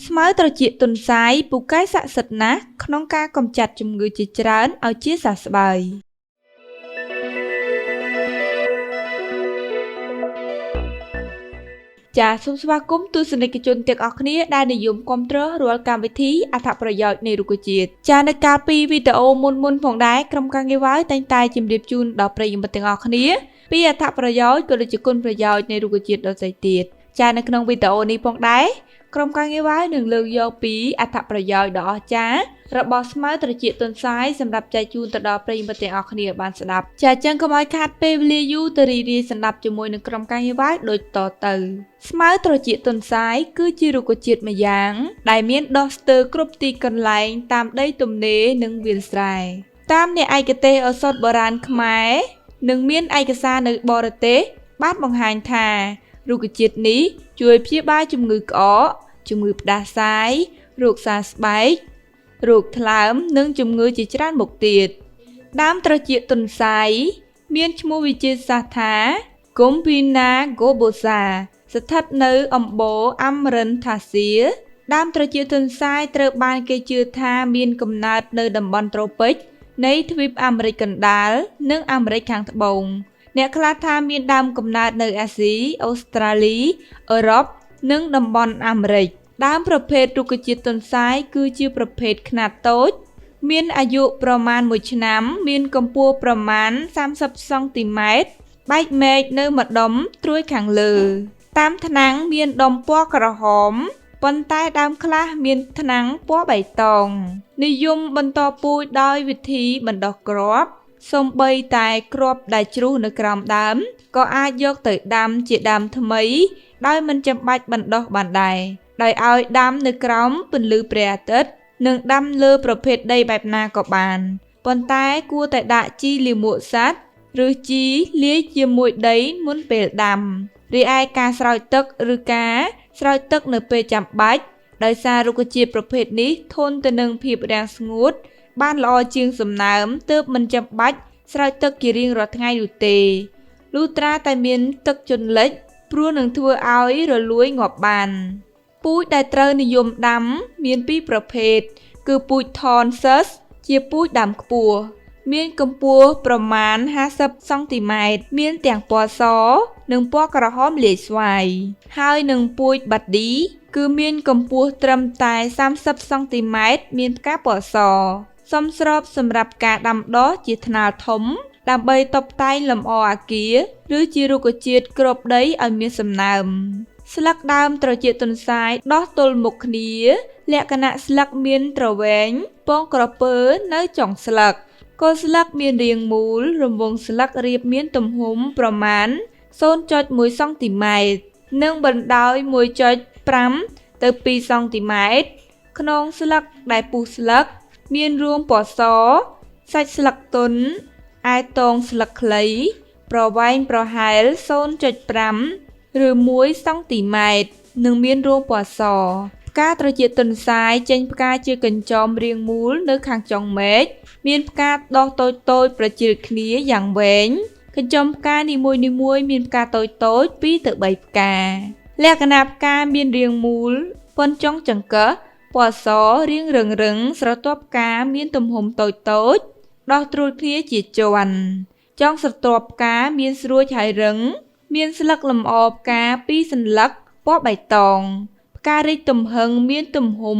ស្មៅត្រចៀកទន្សាយពូកែស័ក្តិសិទ្ធិណាស់ក្នុងការកម្ចាត់ជំងឺជាច្រើនឲ្យជាសះស្បើយចាសសូមស្វាគមន៍ទស្សនិកជនទាំងអស់គ្នាដែលនិយមគាំទ្ររាល់កម្មវិធីអត្ថប្រយោជន៍នៃរុក្ខជាតិចាសនៅកាលពីវីដេអូមុនផងដែរក្រុមការងារវ៉ាវតែងតែជម្រាបជូនដល់ប្រិយមិត្តទាំងអស់គ្នាពីអត្ថប្រយោជន៍ក៏ដូចជាគុណប្រយោជន៍នៃរុក្ខជាតិដទៃទៀតចាសនៅក្នុងវីដេអូនេះផងដែរក្រុមការងារវ៉ាវនឹងលើកយកពីអត្ថប្រយោជន៍ដ៏អស្ចារ្យរបស់ស្មៅត្រចៀកទន្សាយសម្រាប់ចែកជូនទៅដល់ប្រិយមិត្តទាំងអស់គ្នាបានស្ដាប់ចាអញ្ចឹងកុំឲ្យខាតពេលវេលាយូរទៅរីរាយស្ដាប់ជាមួយនឹងក្រុមការងារវ៉ាវដូចតទៅស្មៅត្រចៀកទន្សាយគឺជារុក្ខជាតិម្យ៉ាងដែលមានដុះស្ទើរគ្រប់ទីកន្លែងតាមដីទំនេរនិងវាលស្រែតាមអ្នកឯកទេសឱសថបុរាណខ្មែរនិងមានឯកសារនៅបរទេសបានបង្ហាញថារុក្ខជាតិនេះជួយព្យាបាលជំងឺក្អកជំងឺផ្ដាសាយរោគសើស្បែករោគថ្លើមនិងជំងឺជាច្រើនមុខទៀតដើមត្រចៀកទន្សាយមានឈ្មោះវិទ្យាសាស្ត្រថា Gompina globosa ស្ថិតនៅអំបូរអាំរិនថាសៀដើមត្រចៀកទន្សាយត្រូវបានគេជឿថាមានកំណើតនៅតំបន់ត្រូពិកនៃទ្វីបអាមេរិកកណ្ដាលនិងអាមេរិកខាងត្បូងអ្នកខ្លះថាមានដើមកំណើតនៅអាស៊ីអូស្ត្រាលីអឺរ៉ុបនិងតំបន់អាមេរិកដើមប្រភេទរុក្ខជាតិទន្សាយគឺជាប្រភេទខ្នាតតូចមានអាយុប្រមាណ1ឆ្នាំមានកម្ពស់ប្រមាណ30សង់ទីម៉ែត្របែកមែកនៅម្ដុំត្រួយខាងលើតាមថ្នាំងមានដុំពណ៌ក្រហមប៉ុន្តែដើមខ្លះមានថ្នាំងពណ៌បៃតងនិយមបន្តពូជដោយវិធីបណ្ដុះគ្រាប់សូម្បីតែគ្រាប់ដែលជ្រុះនៅក្រោមដើមក៏អាចយកទៅដាំជាដើមថ្មីដោយមិនចាំបាច់បណ្ដុះបានដែរដោយឲ្យដាំនៅក្រោមពន្លឺព្រះអាទិត្យនិងដាំលើប្រភេទដីបែបណាក៏បានប៉ុន្តែគួរតែដាក់ជីលាមកសត្វឬជីលាយជាមួយដីមុនពេលដាំរីឯការស្រោចទឹកឬការស្រោចទឹកនៅពេលចាំបាច់ដោយសាររុក្ខជាតិប្រភេទនេះធន់ទៅនឹងភាពរាំងស្ងួតបានល្អជាងសំណើមទើបមិនចាំបាច់ស្រោចទឹកជារៀងរាល់ថ្ងៃនោះទេលុះត្រាតែមានទឹកជន់លិចព្រោះនឹងធ្វើឲ្យរលួយងាប់បានពូជដែលត្រូវនិយមដាំមានពីរប្រភេទគឺពូជ Thornsus ជាពូជដើមខ្ពស់មានកម្ពស់ប្រមាណ50សង់ទីម៉ែត្រមានទាំងពណ៌សនិងពណ៌ក្រហមលាយស្វាយហើយនឹងពូជ Buddy គឺមានកម្ពស់ត្រឹមតែ30សង់ទីម៉ែត្រមានផ្កាពណ៌សសមស្របសម្រាប់ការដាំដុះជាថ្នាលធំដើម្បីតុបតែងលម្អអគារឬជារុក្ខជាតិគ្របដីឲ្យមានសំណើមស្លឹកដើមត្រចៀកទន្សាយដោះទល់មុខគ្នាលក្ខណៈស្លឹកមានទ្រវែងពងក្រពើនៅចុងស្លឹកគល់ស្លឹកមានរាងមូលរង្វង់ស្លឹករាបមានទំហំប្រមាណ 0.1 សង់ទីម៉ែត្រនិងបណ្ដោយ 1.5 ទៅ 2 សង់ទីម៉ែត្រខ្នងស្លឹកដែលពុះស្លឹកមានរួងពណ៌សសាច់ស្លឹកទន់ឯតងស្លឹកខ្លីប្រវែងប្រហែល 0.5 ឬ 1 សង់ទីម៉ែត្រនិងមានរួងពណ៌សផ្កាត្រចៀកទន្សាយចេញផ្កាជាកញ្ចោមរាងមូលនៅខាងចុងមែកមានផ្កាដុះតូចៗប្រជិលគ្នាយ៉ាងវែងកញ្ចុំផ្កានីមួយៗមានផ្កាតូចៗ 2 ទៅ 3 ផ្កាលក្ខណៈផ្កាមានរាងមូលប៉ុនចុងចង្កឹះពណ៌សរាងរឹងស្រទាប់ផ្កាមានទំហំតូចៗដោះត្រួតគ្នាជាជាន់ចុងស្រទាប់ផ្កាមានស្រួចហើយរឹងមានស្លឹកលម្អផ្កា2សន្លឹកពណ៌បៃតងផ្ការីកទំហឹងមានទំហំ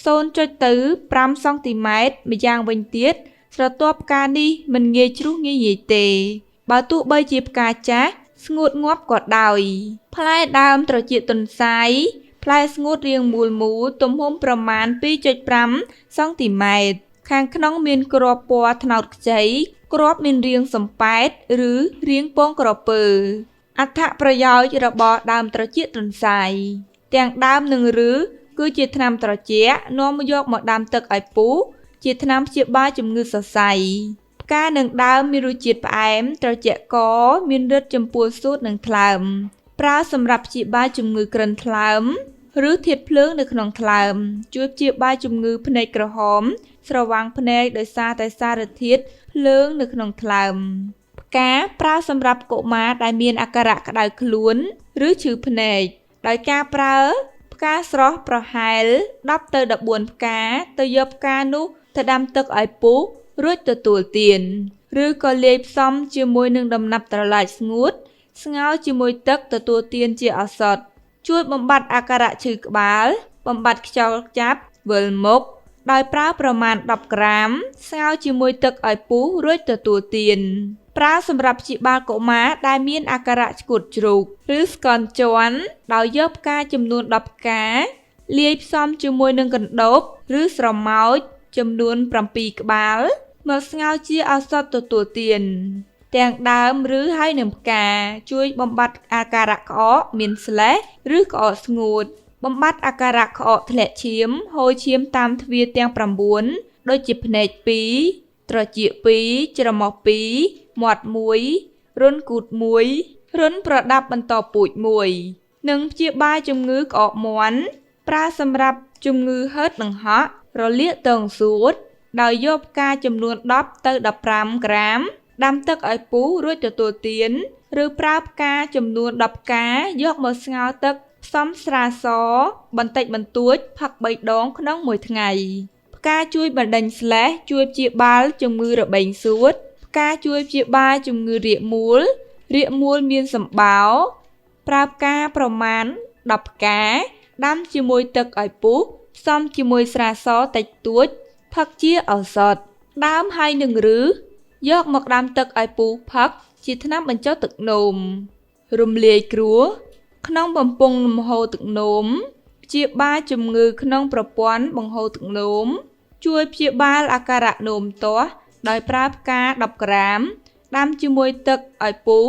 0.5 សង់ទីម៉ែត្រម្យ៉ាងវិញទៀតស្រទាប់ផ្កានេះមិនងាយជ្រុះងាយទេបើទោះបីជាផ្កាចាស់ស្ងួតងាប់ក៏ដោយផ្លែដើមត្រចៀកទន្សាយផ្លែស្ងួតរាងមូលទំហំប្រមាណ 2.5 សង់ទីម៉ែត្រខាងក្នុងមានគ្រាប់ពណ៌ត្នោតខ្ចីគ្រាប់មានរាងសំប៉ែតឬរាងពងក្រពើអត្ថប្រយោជន៍របស់ដើមត្រចៀកទន្សាយទាំងដើមនិងឫសគឺជាថ្នាំត្រជាក់នាំយកមកដាំទឹកឲ្យពុះជាថ្នាំព្យាបាលជំងឺសរសៃផ្កានិងដើមមានរសជាតិផ្អែមត្រជាក់កមានឫទ្ធិចំពោះសួតនិងថ្លើមប្រើសម្រាប់ព្យាបាលជំងឺក្រិនថ្លើមឬធាតុភ្លើងនៅក្នុងថ្លើមជួយព្យាបាលជំងឺភ្នែកក្រហមស្រវាំងភ្នែកដោយសារតែសារធាតុភ្លើងនៅក្នុងថ្លើមផ្កាប្រើសម្រាប់កុមារដែលមានអាការៈក្តៅខ្លួនឬឈឺភ្នែកដោយការប្រើផ្ ផ្កាស្រស់ប្រហែល10ទៅ14ផ្កាទៅយកផ្កានោះទៅដាំទឹកឲ្យពុះរួចទទួលទានឬក៏លាយផ្សំជាមួយនឹងដំណាប់ត្រឡាចស្ងួតស្ងោរជាមួយទឹកទទួលទានជាឱសថជួយបំបត្តិអាការៈឈឺក្បាលបំបត្តិខ្យល់ចាប់វិលមុខដោយប្រើប្រមាណ10ក្រាមស្ងោរជាមួយទឹកឲ្យពុះរួចទទួលទានប្រើសម្រាប់ព្យាបាលកុមារដែលមានអាការៈឆ្កួតជ្រូកឬស្កន់ជាន់ដោយយកផ្កាចំនួន10ផ្កាលាយផ្សំជាមួយនឹងកណ្ដូបឬស្រមោចចំនួន7ក្បាលមកស្ងោរជាឱសថទទួលទានទាំងដើមឬហើយនឹងផ្កាជួយបំបត្តិអាការៈក្អកមានស្លេសឬក្អកស្ងួតបំបត្តិអាការៈក្អកធ្លាក់ឈាមហូរឈាមតាមទ្វារទាំង9ដូចជាភ្នែក2ត្រចៀក2ច្រមុះ2មាត់1រន្ធគូត1រន្ធប្រដាប់បន្តពូជ1និងព្យាបាលជំងឺក្អកមាន់ប្រើសម្រាប់ជំងឺហឺតនិងហក់រលាកទងសួតដោយយកផ្កាចំនួន10ទៅ15ក្រាមដាំទឹកឲ្យពុះរួចទទួលទានឬប្រើផ្កាចំនួន10ផ្កាយកមកស្ងោរទឹកផ្សំស្រាសបន្តិចបន្តួចផឹក3ដងក្នុងមួយថ្ងៃផ្កាជួយបណ្ដេញស្លេសជួយព្យាបាលជំងឺរបេងសួតផ្កាជួយព្យាបាលជំងឺរាគមូលមានសម្បោរប្រើផ្កាប្រមាណ10ផ្កាដាំជាមួយទឹកឲ្យពុះផ្សំជាមួយស្រាសតិចតួចផឹកជាឱសថដើមហើយនឹងឫសយកមកដាំទឹកឲ្យពុះផឹកជាថ្នាំបញ្ចុះទឹកនោមរំលាយគ្រួក្នុងបំពង់លំហូរទឹកនោមព្យាបាលជំងឺក្នុងប្រព័ន្ធបង្ហូរទឹកនោមជួយព្យាបាលអាការៈនោមទាស់ដោយប្រើផ្កា10ក្រាមដាំជាមួយទឹកឲ្យពុះ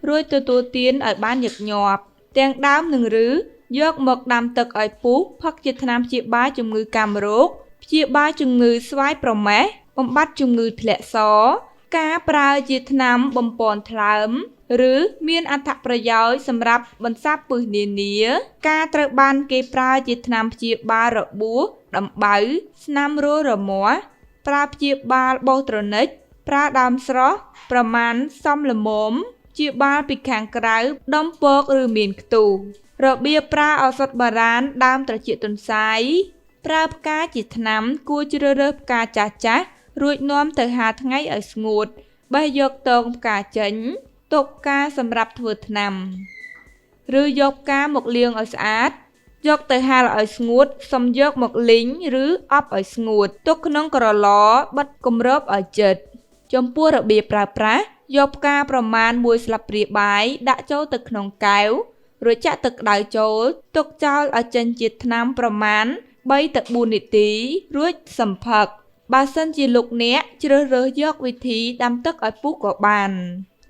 រួចទទួលទានឲ្យបានញឹកញាប់ទាំងដើមនិងឫសយកមកដាំទឹកឲ្យពុះផឹកជាថ្នាំព្យាបាលជំងឺកាមរោគព្យាបាលជំងឺស្វាយប្រមេះបំបត្តិជំងឺធ្លាក់សការប្រើជាថ្នាំបំពន់ថ្លើមឬមានអត្ថប្រយោជន៍សម្រាប់បន្សាបពឹសនានាការត្រូវបានគេប្រើជាថ្នាំព្យាបាលរបួសដំបៅស្នាមរោមាស់ប្រើព្យាបាលបោសត្រនិចប្រើដើមស្រស់ប្រមាណសមល្មមព្យាបាលពីខាងក្រៅដុំពកឬមានខ្ទុះរបៀបប្រើឱសថបុរាណដើមត្រចៀកទន្សាយប្រើផ្កាជាថ្នាំគួរជ្រើសរើសផ្កាចាស់រួចនាំទៅហាលថ្ងៃឲ្យស្ងួតបេះយកតងផ្កាចេញទុកផ្កាសម្រាប់ធ្វើថ្នាំឬយកផ្កាមកលាងឲ្យស្អាតយកទៅហាលឲ្យស្ងួតសំយកមកលីងឬអប់ឲ្យស្ងួតទុកក្នុងក្រឡបិទគម្របឲ្យជិតចំពោះរបៀបប្រើប្រាស់យកផ្កាប្រមាណ1ស្លាបព្រាបាយដាក់ចូលទៅក្នុងកែវរួចចាក់ទឹកក្តៅចូលទុកចោលឲ្យចេញជាតិថ្នាំប្រមាណ3ទៅ4នាទីរួចសំផឹកបើសិនជាលោកអ្នកជ្រើសរើសយកវិធីដាំទឹកឲ្យពុះក៏បាន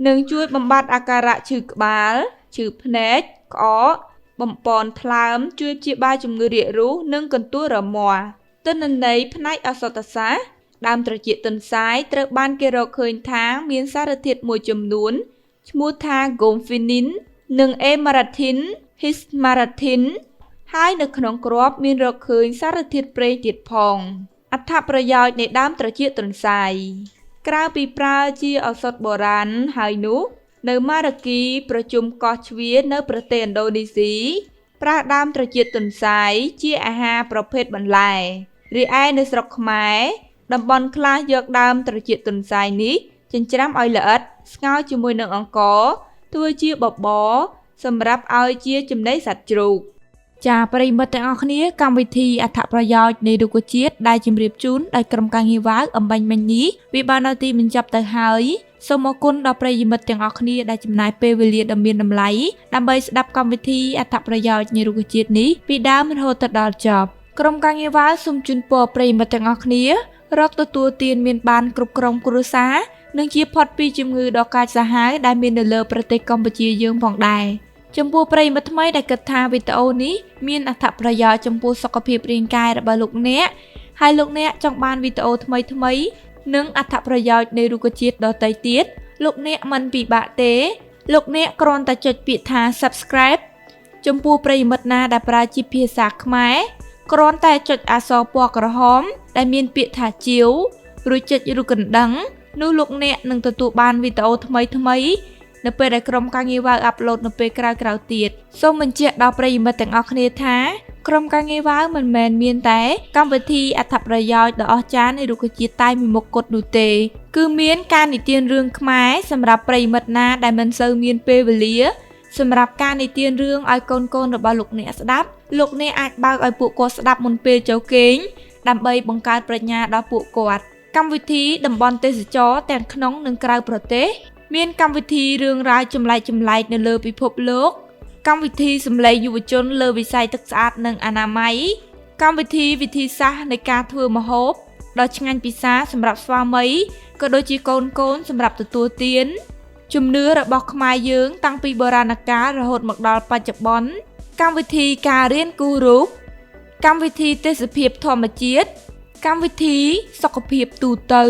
នឹងជួយបំបត្តិអាការៈឈឺក្បាលឈឺភ្នែកក្អកបំពន់ថ្លើមជួយព្យាបាលជំងឺរាគរូសនិងកន្ទួលរមាស់ទិន្នន័យផ្នែកឱសថសាស្ត្រដើមត្រចៀកទន្សាយត្រូវបានគេរកឃើញថាមានសារធាតុមួយចំនួនឈ្មោះថា gomphinin និង emaratin hismaratin ហើយនៅក្នុងគ្រាប់មានរកឃើញសារធាតុប្រេងទៀតផងអត្ថប្រយោជន៍នៃដើមត្រចៀកទន្សាយក្រៅពីប្រើជាឱសថបុរាណហើយនោះនៅម៉ារ៉ាគីប្រជុំកោះជ្វានៅប្រទេសឥណ្ឌូនេស៊ីប្រើដើមត្រចៀកទន្សាយជាអាហារប្រភេទបន្លែរីឯនៅស្រុកខ្មែរតំបន់ខ្លះយកដើមត្រចៀកទន្សាយនេះចិញ្ច្រាំឲ្យល្អិតស្ងោរជាមួយនឹងអង្ករធ្វើជាបបរសម្រាប់ឲ្យជាចំណីសត្វជ្រូកចាប្រិយមិត្តទាំងអស់គ្នាកម្មវិធីអត្ថប្រយោជន៍នៃរុក្ខជាតិដែលជម្រាបជូនដោយក្រុមការងារវ៉ាវអំបញ្ញមិញនេះវាបានដល់ទីបញ្ចប់ទៅហើយសូមអរគុណដល់ប្រិយមិត្តទាំងអស់គ្នាដែលចំណាយពេលវេលាដ៏មានតម្លៃដើម្បីស្ដាប់កម្មវិធីអត្ថប្រយោជន៍នៃរុក្ខជាតិនេះពីដើមរហូតដល់ចប់ក្រុមការងារវ៉ាវសូមជូនពរប្រិយមិត្តទាំងអស់គ្នារកទទួលទានមានបានគ្រប់ក្រុមគ្រួសារនិងជាផុតពីជំងឺដ៏កាចសាហាវដែលមាននៅលើប្រទេសកម្ពុជាយើងផងដែរចំពោះប្រិយមិត្តថ្មីដែលគិតថាវីដេអូនេះមានអត្ថប្រយោជន៍ចំពោះសុខភាពរាងកាយរបស់លោកអ្នកហើយលោកអ្នកចង់បានវីដេអូថ្មីនិងអត្ថប្រយោជន៍នៃរុក្ខជាតិដទៃទៀតលោកអ្នកមិនពិបាកទេលោកអ្នកគ្រាន់តែចុចពាក្យថា Subscribe ចំពោះប្រិយមិត្តណាដែលប្រើជាភាសាខ្មែរគ្រាន់តែចុចអក្សរពណ៌ក្រហមដែលមានពាក្យថាជាវរួចចុចរូបកណ្ដឹងនោះលោកអ្នកនឹងទទួលបានវីដេអូថ្មីនៅពេលដែលក្រុមការងារវ៉ាវអាប់ឡូតនៅពេលក្រោយៗទៀតសូមបញ្ជាក់ដល់ប្រិយមិត្តទាំងអស់គ្នាថា ក្រុមការងារវ៉ាវមិនមែនមានតែកម្មវិធីអត្ថប្រយោជន៍ដ៏អស្ចារ្យនៃរុក្ខជាតិតែមួយមុខគត់នោះទេគឺមានការនិទានរឿងខ្មែរសម្រាប់ប្រិយមិត្តណាដែលមិនសូវមានពេលវេលាសម្រាប់ការនិទានរឿងឲ្យកូនៗរបស់លោកអ្នកស្ដាប់លោកអ្នកអាចបើកឲ្យពួកគាត់ស្ដាប់មុនពេលចូលគេងដើម្បីបង្កើតប្រាជ្ញាដល់ពួកគាត់កម្មវិធីតំបន់ទេសចរទាំងក្នុងនិងក្រៅប្រទេសមានកម្មវិធីរឿងរ៉ាវចម្លែកៗនៅលើពិភពលោកកម្មវិធីសម្លេងយុវជនលើវិស័យទឹកស្អាតនិងអនាម័យកម្មវិធីវិធីសាស្ត្រនៃការធ្វើម្ហូបដ៏ឆ្ងាញ់ពិសាសម្រាប់ស្វាមីក៏ដូចជាកូនៗសម្រាប់ទទួលទានជំនឿរបស់ខ្មែរយើងតាំងពីបុរាណកាលរហូតមកដល់បច្ចុប្បន្នកម្មវិធីការរៀនគូររូបកម្មវិធីទេសភាពធម្មជាតិកម្មវិធីសុខភាពទូទៅ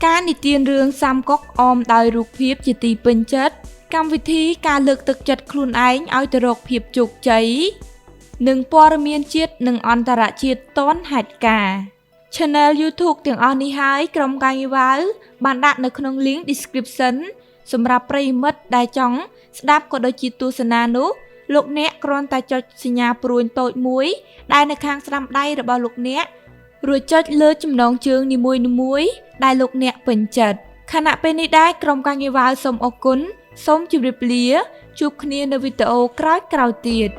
ការនិទានរឿងសាមកុកអមដោយរូបភាពជាទីពេញចិត្តកម្មវិធីការលើកទឹកចិត្តខ្លួនឯងឲ្យទៅរកភាពជោគជ័យនិងព័ត៌មានជាតិនិងអន្តរជាតិទាន់ហេតុការណ៍ Channel YouTube ទាំងអស់នេះហើយក្រុមការងារវ៉ាវបានដាក់នៅក្នុង link description សម្រាប់ប្រិយមិត្តដែលចង់ស្ដាប់ក៏ដូចជាទស្សនានោះលោកអ្នកគ្រាន់តែចុចសញ្ញាព្រួយតូចមួយដែលនៅខាងស្ដាំដៃរបស់លោកអ្នករួចចុចលើចំណងជើងនីមួយៗដែលលោកអ្នកពេញចិត្តខណៈពេលនេះដែរក្រុមការងារវ៉ាវសូមអរគុណសូមជម្រាបលាជួបគ្នានៅវីដេអូក្រោយៗទៀត